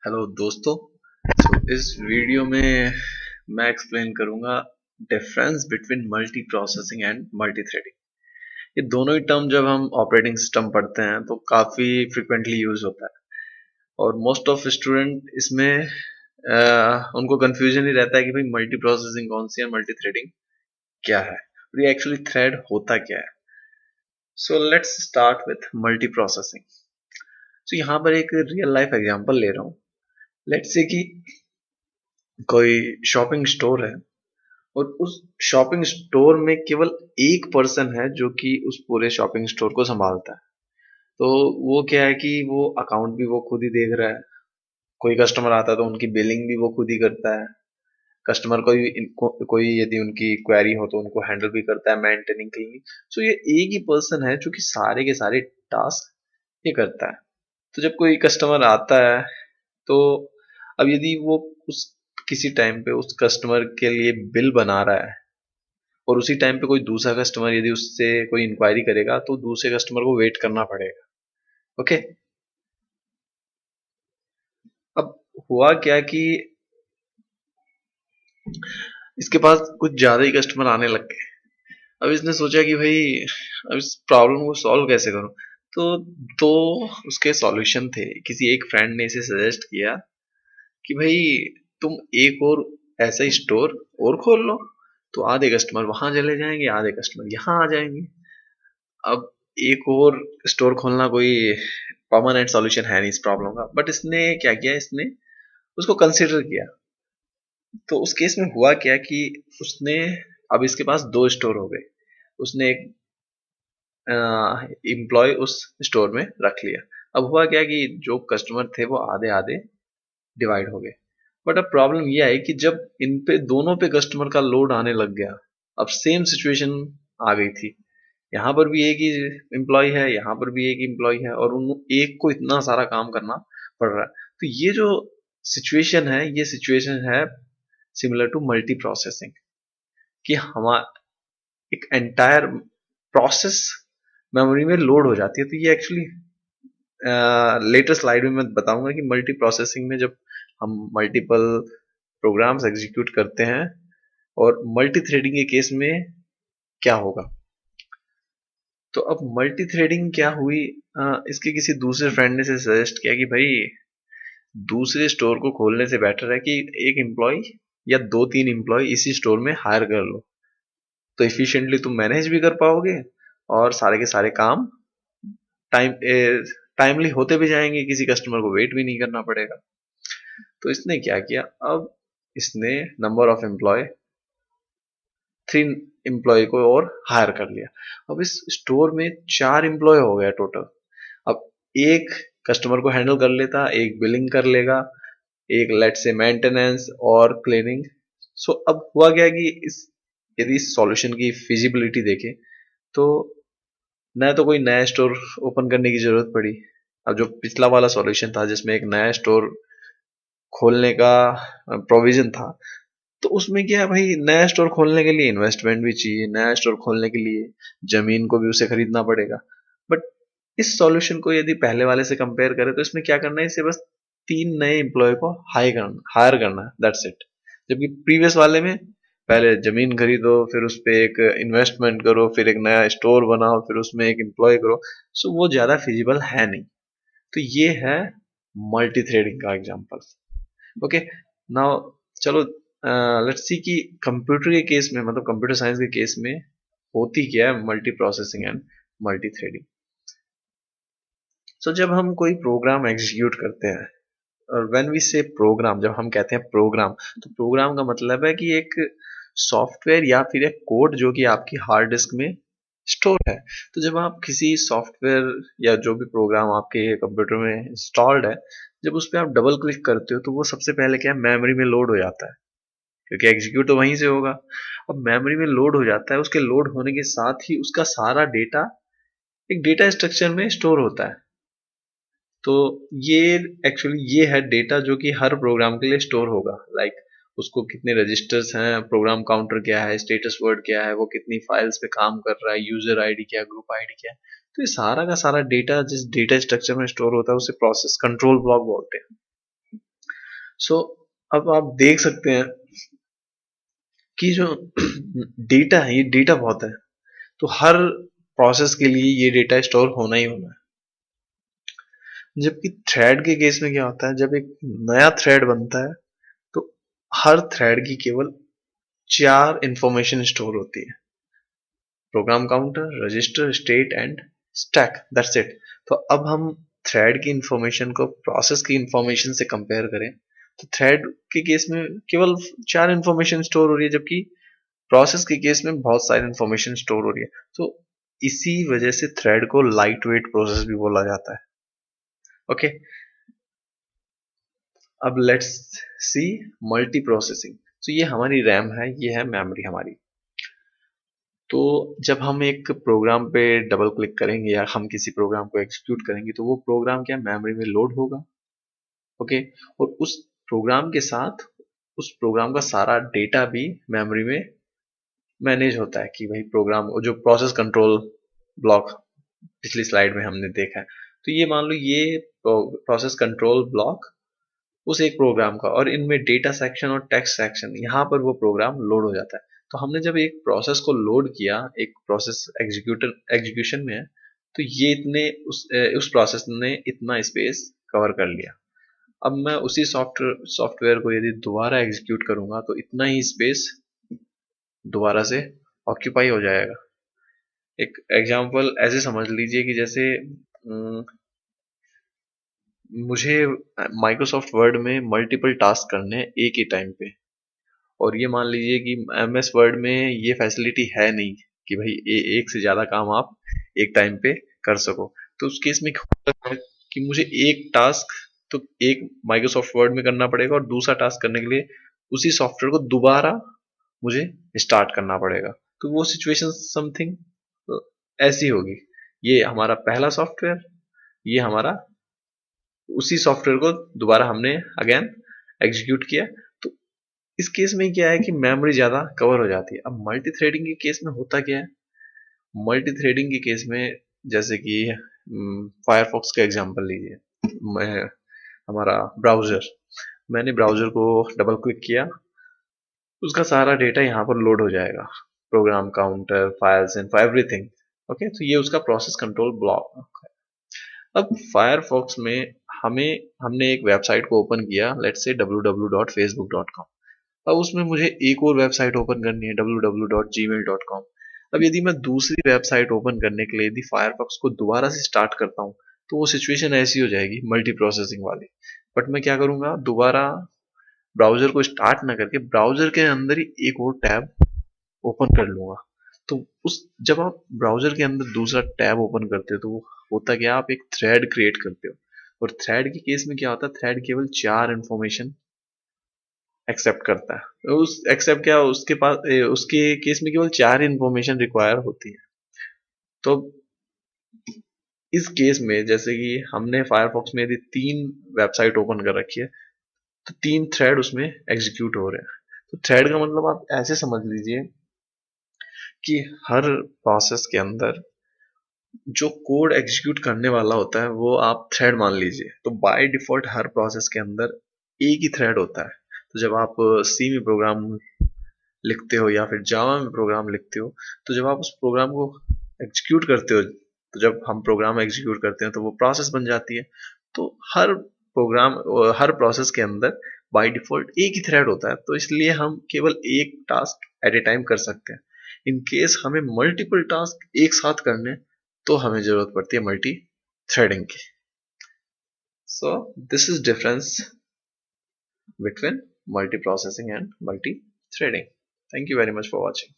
Hello दोस्तों। इस video में मैं एक्सप्लेन करूंगा difference between multi processing and multi threading. ये दोनों ही टर्म जब हम ऑपरेटिंग सिस्टम पढ़ते हैं तो काफ़ी फ्रिक्वेंटली यूज होता है और मोस्ट ऑफ स्टूडेंट इसमें उनको कंफ्यूजन ही रहता है कि भाई मल्टी प्रोसेसिंग कौन सी है, मल्टी थ्रेडिंग क्या है और ये एक्चुअली थ्रेड होता क्या है। So let's start with multi processing. So यहाँ पर एक रियल लाइफ एग्जांपल ले रहा हूँ। लेट्स से कि कोई शॉपिंग स्टोर है और उस शॉपिंग स्टोर में केवल एक पर्सन है जो कि उस पूरे शॉपिंग स्टोर को संभालता है। तो वो क्या है कि वो अकाउंट भी वो खुद ही देख रहा है। कोई कस्टमर आता है तो उनकी बिलिंग भी वो खुद ही करता है। कस्टमर कोई यदि उनकी क्वेरी हो तो उनको हैंडल भी करता है, मेंटेनिंग क्लीनिंग। सो ये एक ही पर्सन है जो कि सारे के सारे टास्क ये करता है। तो जब कोई कस्टमर आता है तो अब यदि वो उस किसी टाइम पे उस कस्टमर के लिए बिल बना रहा है और उसी टाइम पे कोई दूसरा कस्टमर यदि उससे कोई इंक्वायरी करेगा तो दूसरे कस्टमर को वेट करना पड़ेगा। ओके। अब हुआ क्या कि इसके पास कुछ ज्यादा ही कस्टमर आने लग गए। अब इसने सोचा कि भाई अब इस प्रॉब्लम को सॉल्व कैसे करूं। तो दो उसके सॉल्यूशन थे। किसी एक फ्रेंड ने इसे सजेस्ट किया कि भाई तुम एक और ऐसा ही स्टोर और खोल लो, तो आधे कस्टमर वहां चले जाएंगे, आधे कस्टमर यहाँ आ जाएंगे। अब एक और स्टोर खोलना कोई परमानेंट सॉल्यूशन है नहीं इस प्रॉब्लम का, बट इसने क्या किया, इसने उसको कंसिडर किया। तो उस केस में हुआ क्या कि उसने, अब इसके पास दो स्टोर हो गए। उसने एक एम्प्लॉय उस स्टोर में रख लिया। अब हुआ क्या कि जो कस्टमर थे वो आधे आधे डिवाइड हो गए। बट अब प्रॉब्लम यह है कि जब इन पे दोनों पे कस्टमर का लोड आने लग गया, अब सेम सिचुएशन आ गई थी। यहाँ पर भी एक ही एम्प्लॉय है, यहाँ पर भी एक एम्प्लॉय है और उन एक को इतना सारा काम करना पड़ रहा है। तो ये जो सिचुएशन है, ये सिचुएशन है सिमिलर टू मल्टी प्रोसेसिंग, कि हमारा एक एंटायर प्रोसेस मेमोरी में लोड हो जाती है। तो ये एक्चुअली लेटर स्लाइड में मैं बताऊंगा कि मल्टी प्रोसेसिंग में जब हम मल्टीपल प्रोग्राम्स एग्जीक्यूट करते हैं और मल्टी थ्रेडिंग के केस में क्या होगा। तो अब मल्टी थ्रेडिंग क्या हुई, इसके किसी दूसरे फ्रेंड ने से सजेस्ट किया कि भाई दूसरे स्टोर को खोलने से बेटर है कि एक एम्प्लॉय या दो तीन एम्प्लॉय इसी स्टोर में हायर कर लो, तो इफिशिएंटली तुम मैनेज भी कर पाओगे और सारे के सारे काम टाइम टाइमली होते भी जाएंगे, किसी कस्टमर को वेट भी नहीं करना पड़ेगा। तो इसने क्या किया, अब इसने नंबर ऑफ एम्प्लॉय 3 एम्प्लॉय को और हायर कर लिया। अब इस स्टोर में 4 एम्प्लॉय हो गया टोटल। अब एक कस्टमर को हैंडल कर लेता, एक बिलिंग कर लेगा, एक लेट से मेंटेनेंस और क्लीनिंग। सो अब हुआ क्या कि इस यदि इस सॉल्यूशन की फिजिबिलिटी देखें तो न तो कोई नया स्टोर ओपन करने की जरूरत पड़ी। अब जो पिछला वाला सॉल्यूशन था जिसमें एक नया स्टोर खोलने का प्रोविजन था, तो उसमें क्या है भाई, नया स्टोर खोलने के लिए इन्वेस्टमेंट भी चाहिए, नया स्टोर खोलने के लिए जमीन को भी उसे खरीदना पड़ेगा। बट इस सॉल्यूशन को यदि पहले वाले से कंपेयर करें तो इसमें क्या करना है, इसे बस 3 नए एम्प्लॉय को हायर करना है, दैट्स इट। जबकि प्रीवियस वाले में पहले जमीन खरीदो, फिर उस पर एक इन्वेस्टमेंट करो, फिर एक नया स्टोर बनाओ, फिर उसमें एक एम्प्लॉय करो। सो वो ज्यादा फिजिबल है नहीं। तो ये है मल्टी थ्रेडिंग का एग्जांपल। ओके। नाउ चलो लेट्स सी कि कंप्यूटर के केस में, मतलब कंप्यूटर साइंस के केस में होती क्या है multi processing and multi threading. So जब हम कोई प्रोग्राम एग्जीक्यूट करते हैं, और व्हेन वी से प्रोग्राम, जब हम कहते हैं प्रोग्राम, तो प्रोग्राम का मतलब है कि एक सॉफ्टवेयर या फिर एक कोड जो कि आपकी हार्ड डिस्क में स्टोर है। तो जब आप किसी सॉफ्टवेयर या जो भी प्रोग्राम आपके कंप्यूटर में इंस्टॉल्ड है, जब उस पर आप डबल क्लिक करते हो तो वो सबसे पहले क्या है, मेमोरी में लोड हो जाता है, क्योंकि एग्जीक्यूट तो वहीं से होगा। अब मेमोरी में लोड हो जाता है, उसके लोड होने के साथ ही उसका सारा डेटा एक डेटा स्ट्रक्चर में स्टोर होता है। तो ये एक्चुअली ये है डेटा जो कि हर प्रोग्राम के लिए स्टोर होगा। लाइक उसको कितने रजिस्टर्स हैं, प्रोग्राम काउंटर क्या है, स्टेटस वर्ड क्या है, वो कितनी फाइल्स पे काम कर रहा है, यूजर आईडी क्या है, ग्रुप आईडी क्या है। तो ये सारा का सारा डेटा जिस डेटा स्ट्रक्चर में स्टोर होता है उसे प्रोसेस कंट्रोल ब्लॉक बोलते हैं। सो अब आप देख सकते हैं कि जो डेटा है, ये डेटा बहुत है, तो हर प्रोसेस के लिए ये डेटा स्टोर होना ही होना है। जबकि थ्रेड के केस में क्या होता है, जब एक नया थ्रेड बनता है तो हर थ्रेड की केवल 4 इंफॉर्मेशन स्टोर होती है: program counter, register, state and stack, that's it. तो अब हम थ्रेड की इंफॉर्मेशन को प्रोसेस की इंफॉर्मेशन से कंपेयर करें तो थ्रेड के केस में केवल 4 इंफॉर्मेशन स्टोर हो रही है, जबकि प्रोसेस के केस में बहुत सारी इंफॉर्मेशन स्टोर हो रही है। तो इसी वजह से थ्रेड को लाइट वेट प्रोसेस भी बोला जाता है। ओके, अब लेट्स सी मल्टी प्रोसेसिंग। तो ये हमारी रैम है, ये है मेमोरी हमारी। तो जब हम एक प्रोग्राम पे डबल क्लिक करेंगे या हम किसी प्रोग्राम को एग्जीक्यूट करेंगे तो वो प्रोग्राम क्या मेमोरी में लोड होगा। ओके, और उस प्रोग्राम के साथ उस प्रोग्राम का सारा डेटा भी मेमोरी में मैनेज होता है कि भाई प्रोग्राम जो प्रोसेस कंट्रोल ब्लॉक पिछली स्लाइड में हमने देखा है। तो ये मान लो ये प्रोसेस कंट्रोल ब्लॉक उस एक प्रोग्राम का, और इनमें डेटा सेक्शन और टेक्स्ट सेक्शन, यहाँ पर वो प्रोग्राम लोड हो जाता है। तो हमने जब एक प्रोसेस को लोड किया, एक प्रोसेस एग्जीक्यूशन में है, तो ये इतने उस प्रोसेस ने इतना स्पेस कवर कर लिया। अब मैं उसी सॉफ्टवेयर को यदि दोबारा एग्जीक्यूट करूंगा तो इतना ही स्पेस दोबारा से ऑक्यूपाई हो जाएगा। एक एग्जांपल ऐसे समझ लीजिए कि जैसे मुझे माइक्रोसॉफ्ट वर्ड में मल्टीपल टास्क करने हैं एक ही टाइम पे, और ये मान लीजिए कि एमएस वर्ड में ये फैसिलिटी है नहीं कि भाई एक से ज्यादा काम आप एक टाइम पे कर सको। तो उस केस में क्या होता है कि मुझे एक टास्क तो एक माइक्रोसॉफ्ट वर्ड में करना पड़ेगा और दूसरा टास्क करने के लिए उसी सॉफ्टवेयर को दोबारा मुझे स्टार्ट करना पड़ेगा। तो वो सिचुएशन समथिंग ऐसी होगी। ये हमारा पहला सॉफ्टवेयर, ये हमारा उसी सॉफ्टवेयर को दोबारा हमने अगेन एग्जीक्यूट किया। तो इस केस में क्या है कि मेमोरी ज्यादा कवर हो जाती है। अब मल्टी थ्रेडिंग के केस में होता क्या है, मल्टी थ्रेडिंग के केस में जैसे कि फायरफॉक्स का एग्जांपल लीजिए। मैं हमारा ब्राउजर, मैंने ब्राउजर को डबल क्लिक किया, उसका सारा डेटा यहाँ पर लोड हो जाएगा, program counter, files and everything. Okay, तो ये उसका प्रोसेस कंट्रोल ब्लॉक। अब फायरफॉक्स में हमें हमने एक वेबसाइट को ओपन किया, लेट्स से www.facebook.com। अब उसमें मुझे एक और वेबसाइट ओपन करनी है, www.gmail.com। अब यदि मैं दूसरी वेबसाइट ओपन करने के लिए यदि फायरफॉक्स को दोबारा से स्टार्ट करता हूँ तो वो सिचुएशन ऐसी हो जाएगी मल्टी प्रोसेसिंग वाली। बट मैं क्या करूंगा, दोबारा ब्राउजर को स्टार्ट ना करके ब्राउजर के अंदर ही एक और टैब ओपन कर लूंगा। तो उस जब आप ब्राउजर के अंदर दूसरा टैब ओपन करते हो तो वो होता क्या, आप एक थ्रेड क्रिएट करते हो। और थ्रेड के केस में क्या होता है, थ्रेड केवल 4 इंफॉर्मेशन एक्सेप्ट करता है। उस एक्सेप्ट क्या, उसके पास उसके केस में केवल 4 इंफॉर्मेशन रिक्वायर होती है। तो इस केस में जैसे कि हमने फायरफॉक्स में यदि 3 वेबसाइट ओपन कर रखी है तो 3 थ्रेड उसमें एग्जीक्यूट हो रहे हैं। तो थ्रेड का मतलब आप ऐसे समझ लीजिए कि हर प्रोसेस के अंदर जो कोड एग्जीक्यूट करने वाला होता है वो आप थ्रेड मान लीजिए। तो बाय डिफॉल्ट हर प्रोसेस के अंदर एक ही थ्रेड होता है। तो जब आप सी में प्रोग्राम लिखते हो या फिर जावा में प्रोग्राम लिखते हो, तो जब आप उस प्रोग्राम को एग्जीक्यूट करते हो, तो जब हम प्रोग्राम एग्जीक्यूट करते हैं तो वो प्रोसेस बन जाती है। तो हर प्रोग्राम हर प्रोसेस के अंदर बाय डिफॉल्ट एक ही थ्रेड होता है, तो इसलिए हम केवल एक टास्क एट ए टाइम कर सकते हैं। इन केस हमें मल्टीपल टास्क एक साथ करने तो हमें जरूरत पड़ती है मल्टी थ्रेडिंग की। So this is difference between multiprocessing and multi-threading. Thank you very much for watching.